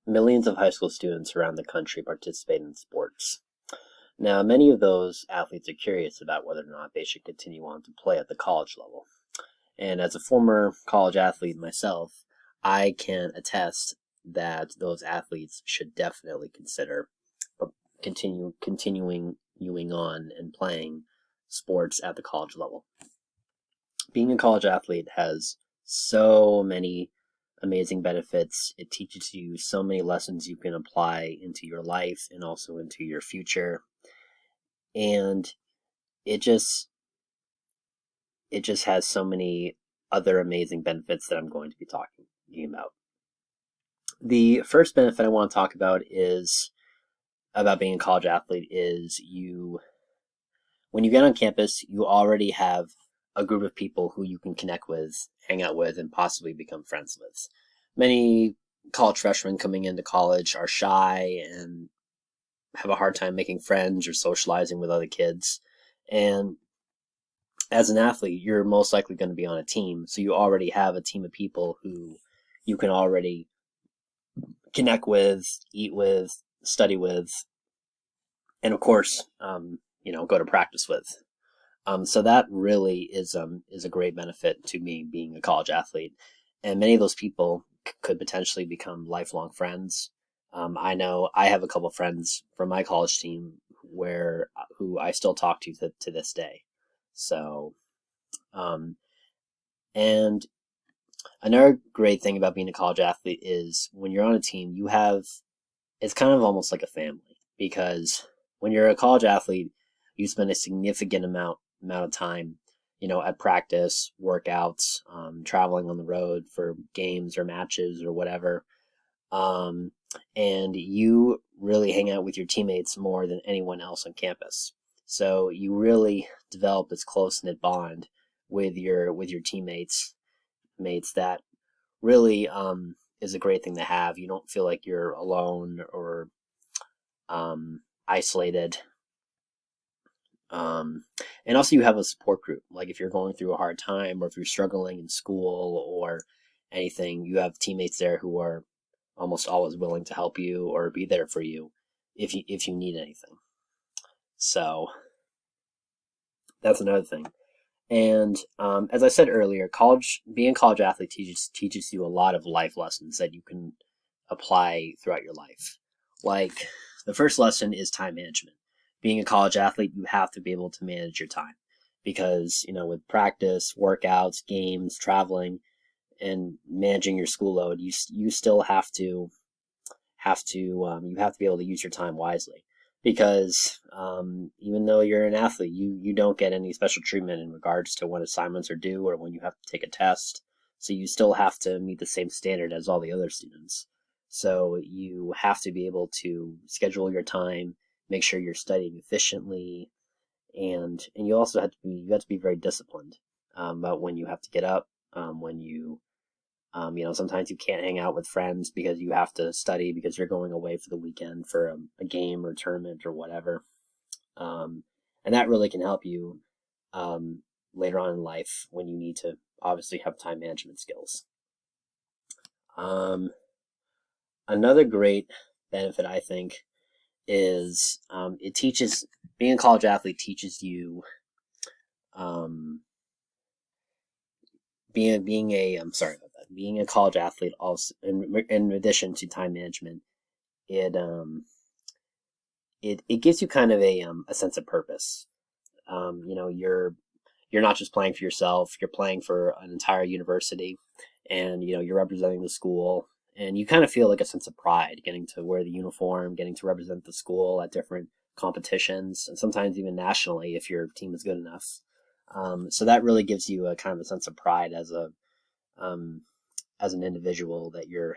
millions of high school students around the country participate in sports. Now, many of those athletes are curious about whether or not they should continue on to play at the college level. And as a former college athlete myself, I can attest that those athletes should definitely consider continuing on and playing sports at the college level. Being a college athlete has so many amazing benefits. It teaches you so many lessons you can apply into your life and also into your future. And it just has so many other amazing benefits that I'm going to be talking about. The first benefit I want to talk about is about being a college athlete is when you get on campus, you already have a group of people who you can connect with, hang out with, and possibly become friends with. Many college freshmen coming into college are shy and have a hard time making friends or socializing with other kids. And as an athlete, you're most likely going to be on a team. So you already have a team of people who you can already connect with, eat with, study with, and of course, go to practice with. So that really is a great benefit to me being a college athlete, and many of those people could potentially become lifelong friends. I know I have a couple of friends from my college team who I still talk to this day. So, and another great thing about being a college athlete is when you're on a team, it's kind of almost like a family, because when you're a college athlete, you spend a significant amount of time, at practice, workouts, traveling on the road for games or matches or whatever. And you really hang out with your teammates more than anyone else on campus. So you really develop this close-knit bond with your teammates that really is a great thing to have. You don't feel like you're alone or isolated. And also you have a support group. Like if you're going through a hard time or if you're struggling in school or anything, you have teammates there who are almost always willing to help you or be there for you if you need anything. So that's another thing. And as I said earlier, being a college athlete teaches you a lot of life lessons that you can apply throughout your life. Like the first lesson is time management. Being a college athlete, you have to be able to manage your time because, with practice, workouts, games, traveling, and managing your school load, you still have to be able to use your time wisely, because even though you're an athlete, you don't get any special treatment in regards to when assignments are due or when you have to take a test. So you still have to meet the same standard as all the other students. So you have to be able to schedule your time, make sure you're studying efficiently, and you also have to be very disciplined about when you have to get up, when you sometimes you can't hang out with friends because you have to study because you're going away for the weekend for a game or tournament or whatever. And that really can help you later on in life when you need to obviously have time management skills. Another great benefit, I think, is being a college athlete teaches you being a college athlete also in addition to time management, it gives you kind of a sense of purpose. You're not just playing for yourself, you're playing for an entire university, and you're representing the school, and you kind of feel like a sense of pride getting to wear the uniform, getting to represent the school at different competitions, and sometimes even nationally if your team is good enough. So that really gives you a kind of a sense of pride as an individual, that you're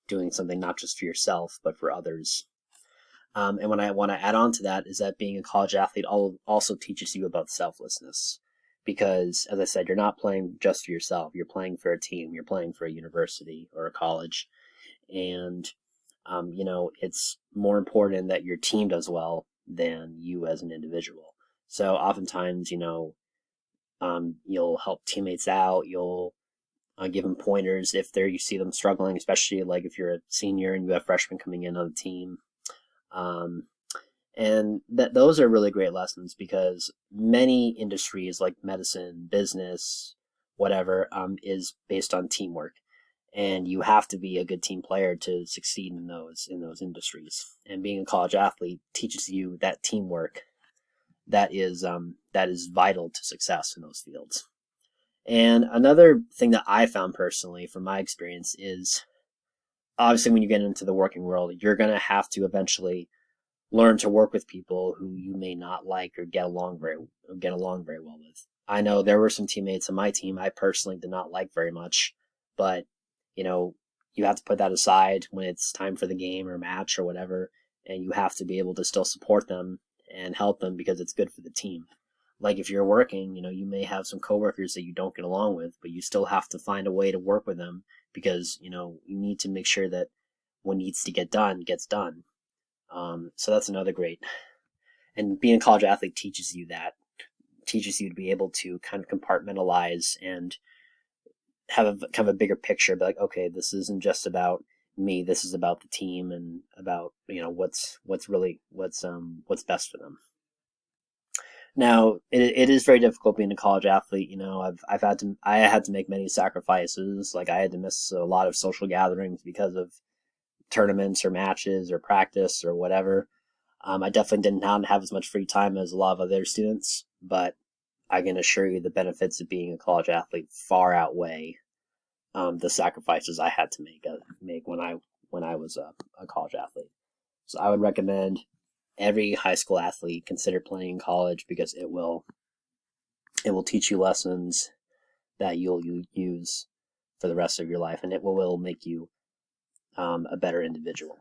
doing something not just for yourself but for others. And what I want to add on to that is that being a college athlete also teaches you about selflessness, because as I said, you're not playing just for yourself. You're playing for a team. You're playing for a university or a college, and it's more important that your team does well than you as an individual. So oftentimes, you'll help teammates out. You'll give them pointers if you see them struggling, especially like if you're a senior and you have freshmen coming in on the team. And those are really great lessons because many industries like medicine, business, whatever, is based on teamwork. And you have to be a good team player to succeed in those industries. And being a college athlete teaches you that teamwork that is vital to success in those fields. And another thing that I found personally from my experience is obviously when you get into the working world, you're going to have to eventually learn to work with people who you may not like or get along very well with. I know there were some teammates on my team I personally did not like very much, but you have to put that aside when it's time for the game or match or whatever, and you have to be able to still support them and help them because it's good for the team. Like if you're working, you may have some coworkers that you don't get along with, but you still have to find a way to work with them because, you need to make sure that what needs to get done gets done. So that's another great, and being a college athlete teaches you to be able to kind of compartmentalize and have a kind of a bigger picture, be like, okay, this isn't just about me, this is about the team and about, what's best for them. Now, it is very difficult being a college athlete. I had to make many sacrifices. Like I had to miss a lot of social gatherings because of tournaments or matches or practice or whatever. I definitely didn't have as much free time as a lot of other students, but I can assure you the benefits of being a college athlete far outweigh the sacrifices I had to make when I was a college athlete. So I would recommend every high school athlete consider playing in college because it will teach you lessons that you'll use for the rest of your life, and it will make you a better individual.